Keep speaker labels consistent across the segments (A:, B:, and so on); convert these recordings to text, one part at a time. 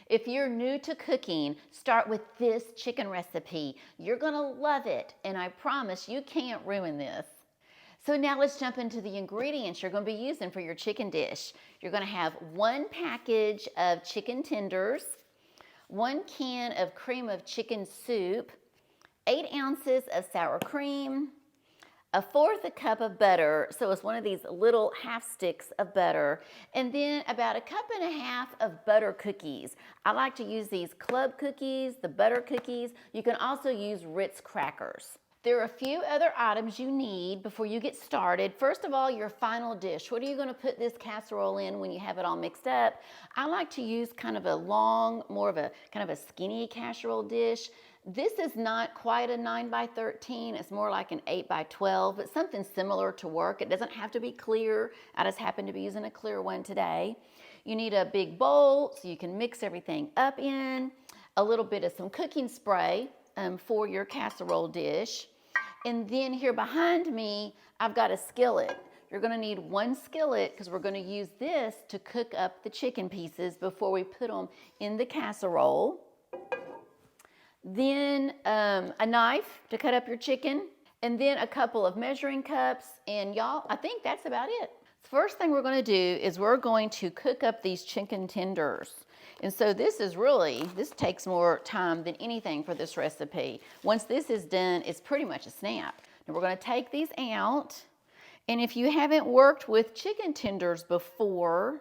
A: If you're new to cooking, start with this chicken recipe. You're gonna love it, and I promise you can't ruin this. So now let's jump into the ingredients you're gonna be using for your chicken dish. You're gonna have 1 package of chicken tenders, 1 can of cream of chicken soup, 8 ounces of sour cream, 1/4 cup of butter, so it's one of these little half sticks of butter, and then about 1.5 cups of butter cookies. I like to use these club cookies, the butter cookies. You can also use Ritz crackers. There are a few other items you need before you get started. First of all, your final dish. What are you going to put this casserole in when you have it all mixed up? I like to use kind of a long, more of a kind of a skinny casserole dish. This is not quite a 9 by 13. It's more like an 8 by 12, but something similar to work. It doesn't have to be clear. I just happen to be using a clear one today. You need a big bowl so you can mix everything up in, a little bit of some cooking spray for your casserole dish. And then here behind me, I've got a skillet. You're gonna need 1 skillet because we're gonna use this to cook up the chicken pieces before we put them in the casserole. Then a knife to cut up your chicken, and then a couple of measuring cups, and y'all, I think that's about it. The first thing we're gonna do is we're going to cook up these chicken tenders. And so this takes more time than anything for this recipe. Once this is done, it's pretty much a snap. Now we're gonna take these out, and if you haven't worked with chicken tenders before,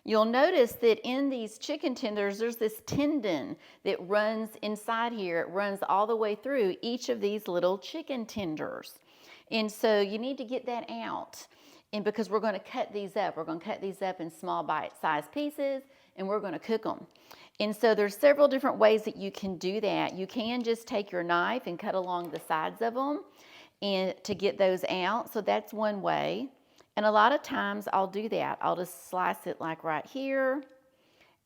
A: you'll notice that in these chicken tenders, there's this tendon that runs inside here. It runs all the way through each of these little chicken tenders. And so you need to get that out. And because we're gonna cut these up, we're gonna cut these up in small bite-sized pieces, and we're gonna cook them. And so there's several different ways that you can do that. You can just take your knife and cut along the sides of them and to get those out. So that's one way. And a lot of times I'll do that. I'll just slice it like right here,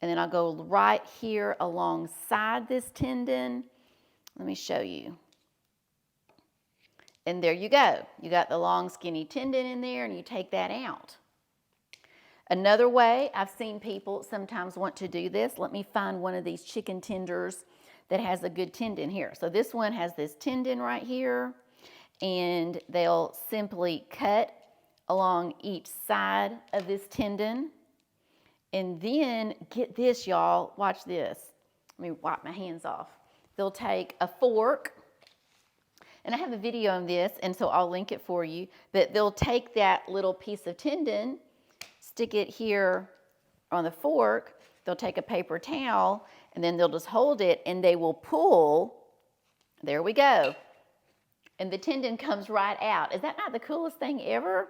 A: and then I'll go right here alongside this tendon. Let me show you. And there you go. You got the long skinny tendon in there, and you take that out. Another way I've seen people sometimes want to do this, let me find one of these chicken tenders that has a good tendon here. So this one has this tendon right here, and they'll simply cut along each side of this tendon. And then get this, y'all, watch this. Let me wipe my hands off. They'll take a fork, and I have a video on this, and so I'll link it for you, but they'll take that little piece of tendon, stick it here on the fork, they'll take a paper towel, and then they'll just hold it, and they will pull. There we go. And the tendon comes right out. Is that not the coolest thing ever?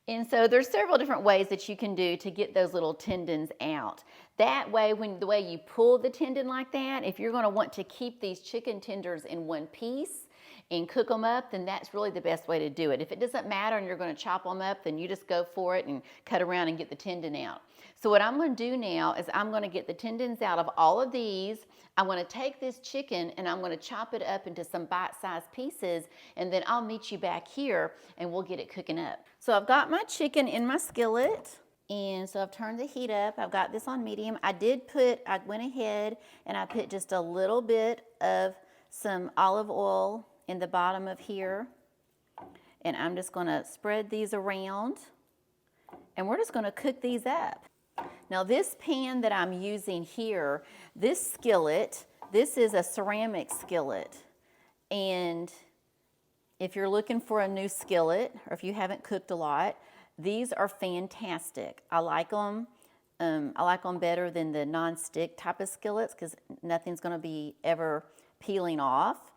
A: And so there's several different ways that you can do to get those little tendons out. That way, the way you pull the tendon like that, if you're gonna want to keep these chicken tenders in one piece and cook them up, then that's really the best way to do it. If it doesn't matter and you're gonna chop them up, then you just go for it and cut around and get the tendon out. So what I'm gonna do now is I'm gonna get the tendons out of all of these. I'm gonna take this chicken and I'm gonna chop it up into some bite-sized pieces, and then I'll meet you back here and we'll get it cooking up. So I've got my chicken in my skillet, and so I've turned the heat up. I've got this on medium. I went ahead and I put just a little bit of some olive oil in the bottom of here, and I'm just gonna spread these around, and we're just gonna cook these up. Now this pan that I'm using here, this skillet, this is a ceramic skillet, and if you're looking for a new skillet, or if you haven't cooked a lot, these are fantastic. I like them better than the non-stick type of skillets because nothing's gonna be ever peeling off.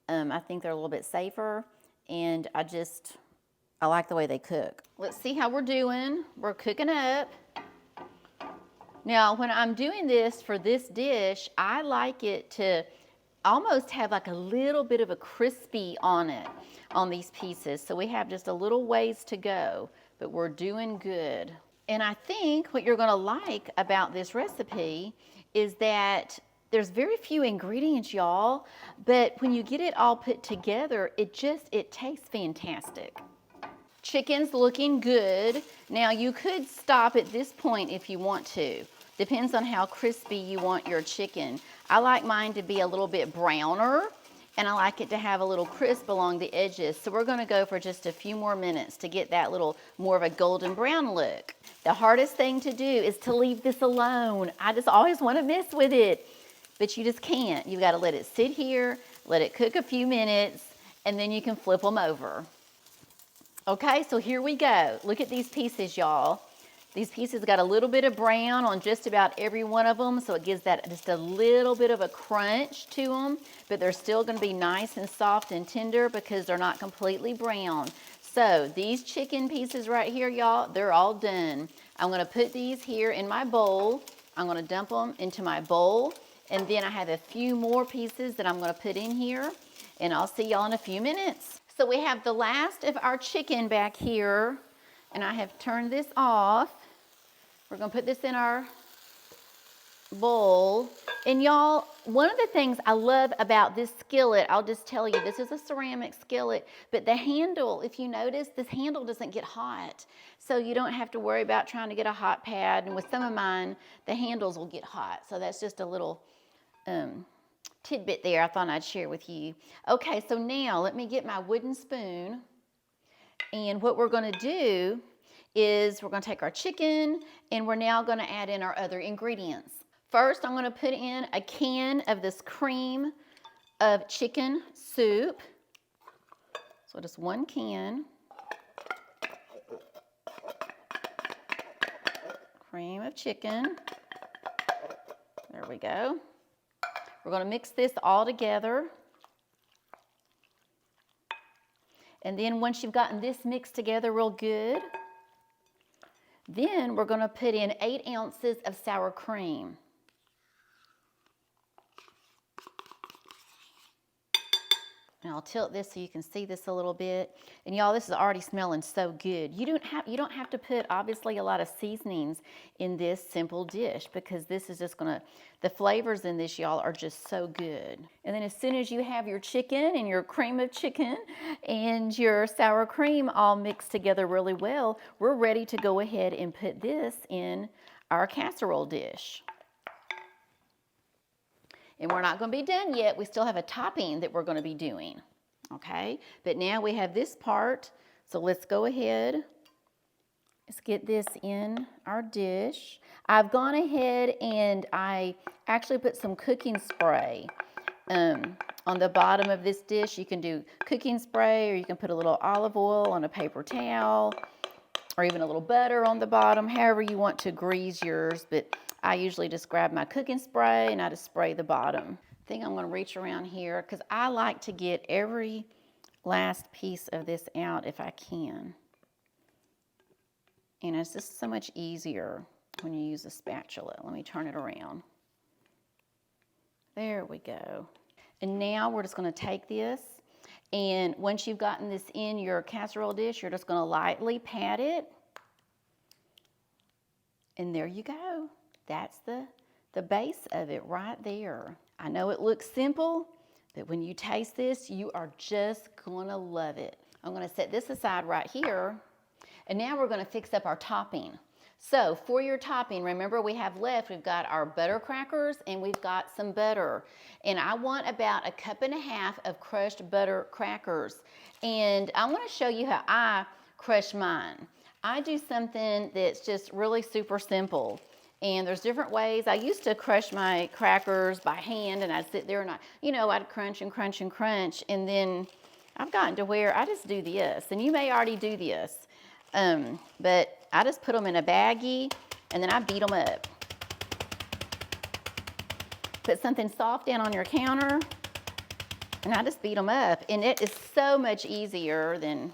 A: I think they're a little bit safer, and I like the way they cook. Let's see how we're doing. We're cooking up. Now, when I'm doing this for this dish, I like it to almost have like a little bit of a crispy on it, on these pieces. So we have just a little ways to go, but we're doing good. And I think what you're gonna like about this recipe is that there's very few ingredients, y'all, but when you get it all put together, it tastes fantastic. Chicken's looking good. Now you could stop at this point if you want to. Depends on how crispy you want your chicken. I like mine to be a little bit browner, and I like it to have a little crisp along the edges. So we're gonna go for just a few more minutes to get that little more of a golden brown look. The hardest thing to do is to leave this alone. I just always wanna mess with it, but you just can't. You've gotta let it sit here, let it cook a few minutes, and then you can flip them over. Okay, so here we go. Look at these pieces, y'all. These pieces got a little bit of brown on just about every one of them, so it gives that just a little bit of a crunch to them, but they're still gonna be nice and soft and tender because they're not completely brown. So these chicken pieces right here, y'all, they're all done. I'm gonna put these here in my bowl. I'm gonna dump them into my bowl, and then I have a few more pieces that I'm gonna put in here, and I'll see y'all in a few minutes. So we have the last of our chicken back here, and I have turned this off. We're gonna put this in our bowl. And y'all, one of the things I love about this skillet, I'll just tell you, this is a ceramic skillet, but the handle, if you notice, this handle doesn't get hot. So you don't have to worry about trying to get a hot pad. And with some of mine, the handles will get hot. So that's just a little tidbit there I thought I'd share with you. Okay, so now let me get my wooden spoon. And what we're gonna do is we're gonna take our chicken and we're now gonna add in our other ingredients. First, I'm gonna put in a can of this cream of chicken soup. So just one can. Cream of chicken. There we go. We're gonna mix this all together. And then once you've gotten this mixed together real good, then we're gonna put in 8 ounces of sour cream. And I'll tilt this so you can see this a little bit. And y'all, this is already smelling so good. You don't have to put obviously a lot of seasonings in this simple dish because this is just gonna, the flavors in this, y'all, are just so good. And then as soon as you have your chicken and your cream of chicken and your sour cream all mixed together really well, we're ready to go ahead and put this in our casserole dish. And we're not going to be done yet. We still have a topping that we're going to be doing, okay? But now we have this part, so let's go ahead. Let's get this in our dish. I've gone ahead and I actually put some cooking spray on the bottom of this dish. You can do cooking spray, or you can put a little olive oil on a paper towel, or even a little butter on the bottom, however you want to grease yours. But I usually just grab my cooking spray and I just spray the bottom. I think I'm going to reach around here because I like to get every last piece of this out if I can. And it's just so much easier when you use a spatula. Let me turn it around. There we go. And now we're just going to take this, and once you've gotten this in your casserole dish, you're just going to lightly pat it. And there you go. That's the base of it right there. I know it looks simple, but when you taste this, you are just gonna love it. I'm gonna set this aside right here, and now we're gonna fix up our topping. So for your topping, remember we've got our butter crackers and we've got some butter. And I want about 1.5 cups of crushed butter crackers. And I wanna show you how I crush mine. I do something that's just really super simple. And there's different ways. I used to crush my crackers by hand, and I'd sit there and I'd crunch and crunch and crunch. And then I've gotten to where I just do this. And you may already do this. But I just put them in a baggie, and then I beat them up. Put something soft down on your counter, and I just beat them up. And it is so much easier than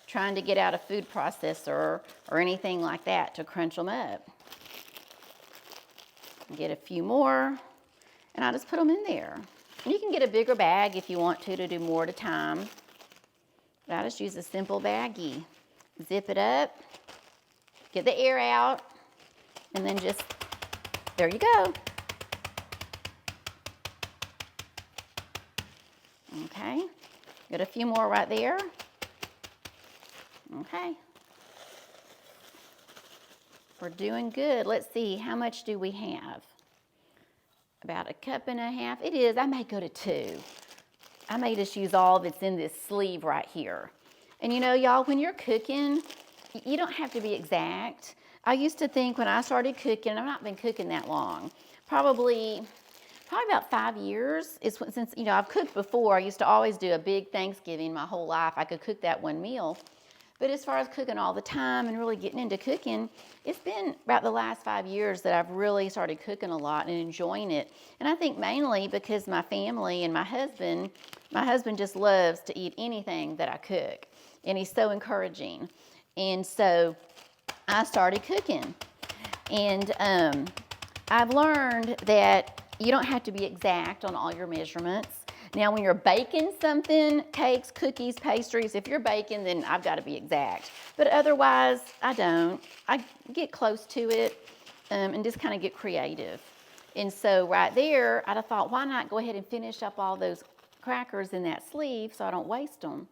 A: trying to get out a food processor or anything like that to crunch them up. Get a few more, and I just put them in there. And you can get a bigger bag if you want to do more at a time. But I just use a simple baggie. Zip it up, get the air out, and then just, there you go. Okay, got a few more right there. Okay. We're doing good. Let's see, how much do we have? About 1.5 cups. It is, I may go to 2. I may just use all that's in this sleeve right here. And you know, y'all, when you're cooking, you don't have to be exact. I used to think when I started cooking, I've not been cooking that long, probably about 5 years since, you know, I've cooked before. I used to always do a big Thanksgiving my whole life. I could cook that one meal. But as far as cooking all the time and really getting into cooking, it's been about the last 5 years that I've really started cooking a lot and enjoying it. And I think mainly because my family and my husband just loves to eat anything that I cook. And he's so encouraging. And so I started cooking. And I've learned that you don't have to be exact on all your measurements. Now, when you're baking something, cakes, cookies, pastries, if you're baking, then I've got to be exact. But otherwise, I don't. I get close to it and just kind of get creative. And so right there, I'd have thought, why not go ahead and finish up all those crackers in that sleeve so I don't waste them.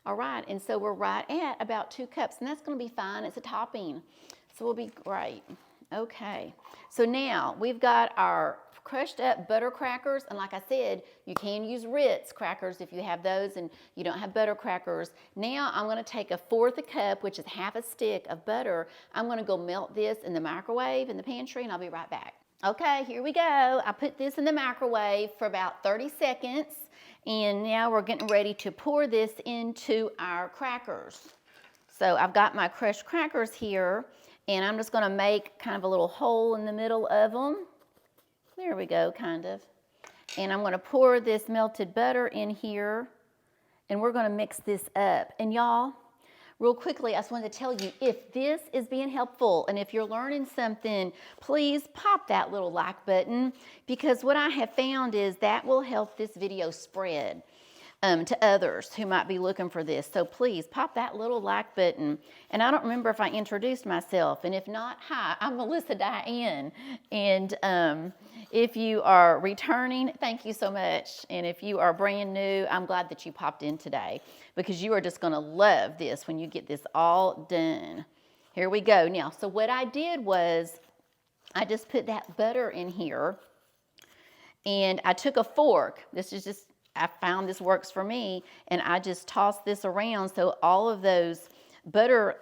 A: All right, and so we're right at about 2 cups, and that's going to be fine. It's a topping, so we'll be great. Okay, so now we've got our crushed up butter crackers, and like I said, you can use Ritz crackers if you have those and you don't have butter crackers. Now I'm going to take 1/4 cup, which is half a stick of butter. I'm going to go melt this in the microwave in the pantry, and I'll be right back. Okay, here we go. I put this in the microwave for about 30 seconds, and now we're getting ready to pour this into our crackers. So I've got my crushed crackers here, and I'm just going to make kind of a little hole in the middle of them. There we go, kind of. And I'm going to pour this melted butter in here, and we're going to mix this up. And y'all, real quickly, I just wanted to tell you, if this is being helpful and if you're learning something, please pop that little like button, because what I have found is that will help this video spread to others who might be looking for this. So please pop that little like button. And I don't remember if I introduced myself, and if not, hi, I'm Melissa Diane. And if you are returning, thank you so much. And if you are brand new, I'm glad that you popped in today, because you are just gonna love this when you get this all done. Here we go. Now, so what I did was I just put that butter in here, and I took a fork. This is just, I found this works for me, and I just tossed this around so all of those butter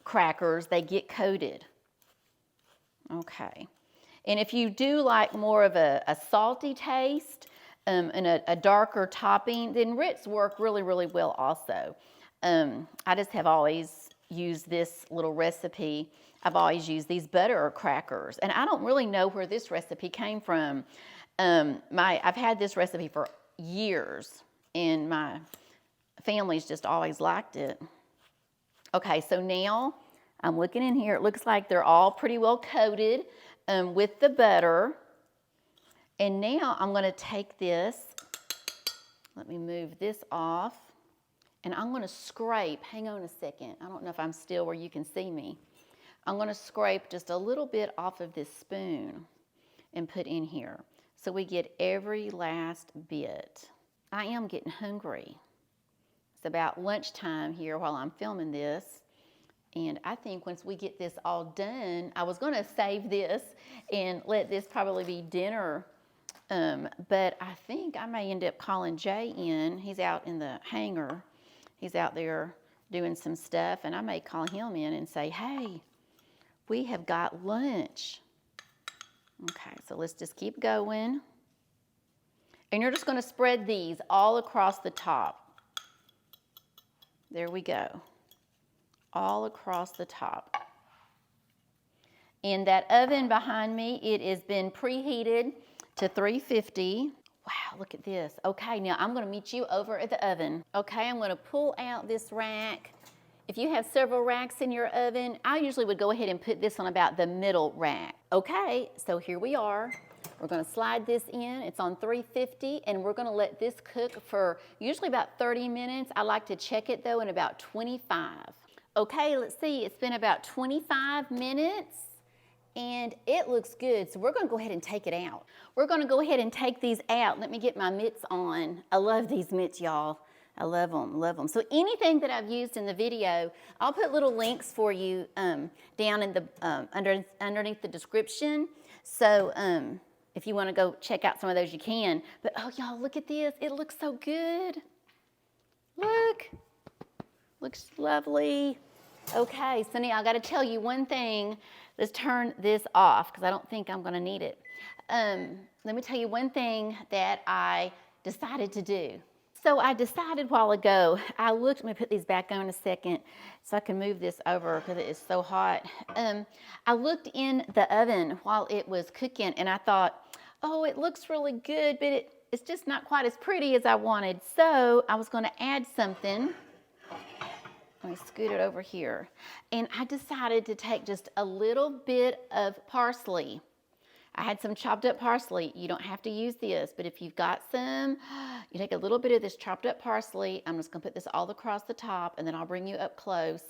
A: crackers, they get coated. Okay. And if you do like more of a salty taste and a darker topping, then Ritz work really, really well also. I just have always used this little recipe. I've always used these butter crackers, and I don't really know where this recipe came from. I've had this recipe for years, and my family's just always liked it. Okay, so now I'm looking in here. It looks like they're all pretty well coated with the butter. And now I'm going to take this, let me move this off, and I'm going to scrape, hang on a second, I don't know if I'm still where you can see me. I'm going to scrape just a little bit off of this spoon and put in here, so we get every last bit. I am getting hungry. It's about lunchtime here while I'm filming this. And I think once we get this all done, I was gonna save this and let this probably be dinner. But I think I may end up calling Jay in. He's out in the hangar. He's out there doing some stuff, and I may call him in and say, hey, we have got lunch. Okay, so let's just keep going. And you're just going to spread these all across the top. There we go. All across the top. And that oven behind me, it has been preheated to 350. Wow, look at this. Okay, now I'm going to meet you over at the oven. Okay, I'm going to pull out this rack. If you have several racks in your oven, I usually would go ahead and put this on about the middle rack. Okay, so here we are. We're going to slide this in. It's on 350, and we're going to let this cook for usually about 30 minutes. I like to check it, though, in about 25. Okay, let's see. It's been about 25 minutes, and it looks good. So we're going to go ahead and take it out. We're going to go ahead and take these out. Let me get my mitts on. I love these mitts, y'all. I love them, love them. So anything that I've used in the video, I'll put little links for you down in the underneath the description. So if you want to go check out some of those, you can. But oh, y'all, look at this. It looks so good. Look, looks lovely. Okay, so now I got to tell you one thing. Let's turn this off because I don't think I'm going to need it. Let me tell you one thing that I decided to do. So I decided a while ago, I looked, let me put these back on a second so I can move this over because it is so hot. I looked in the oven while it was cooking and I thought, oh, it looks really good, but it's just not quite as pretty as I wanted. So I was going to add something. Let me scoot it over here. And I decided to take just a little bit of parsley. I had some chopped up parsley. You don't have to use this, but if you've got some, you take a little bit of this chopped up parsley. I'm just gonna put this all across the top and then I'll bring you up close.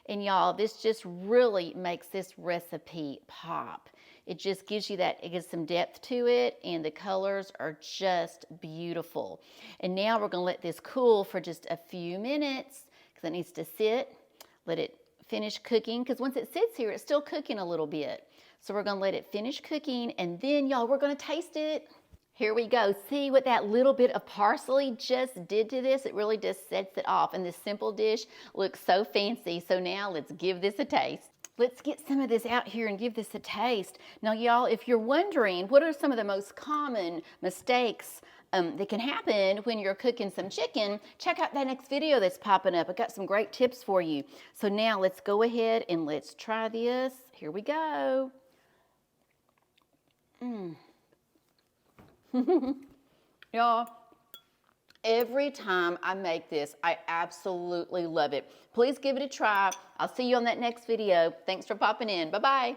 A: And y'all, this just really makes this recipe pop. It just gives you that, it gives some depth to it and the colors are just beautiful. And now we're gonna let this cool for just a few minutes because it needs to sit, let it finish cooking because once it sits here, it's still cooking a little bit. So we're gonna let it finish cooking and then y'all, we're gonna taste it. Here we go. See what that little bit of parsley just did to this? It really just sets it off and this simple dish looks so fancy. So now let's give this a taste. Let's get some of this out here and give this a taste. Now y'all, if you're wondering what are some of the most common mistakes that can happen when you're cooking some chicken, check out that next video that's popping up. I got some great tips for you. So now let's go ahead and let's try this. Here we go. Y'all, every time I make this, I absolutely love it. Please give it a try. I'll see you on that next video. Thanks for popping in. Bye-bye.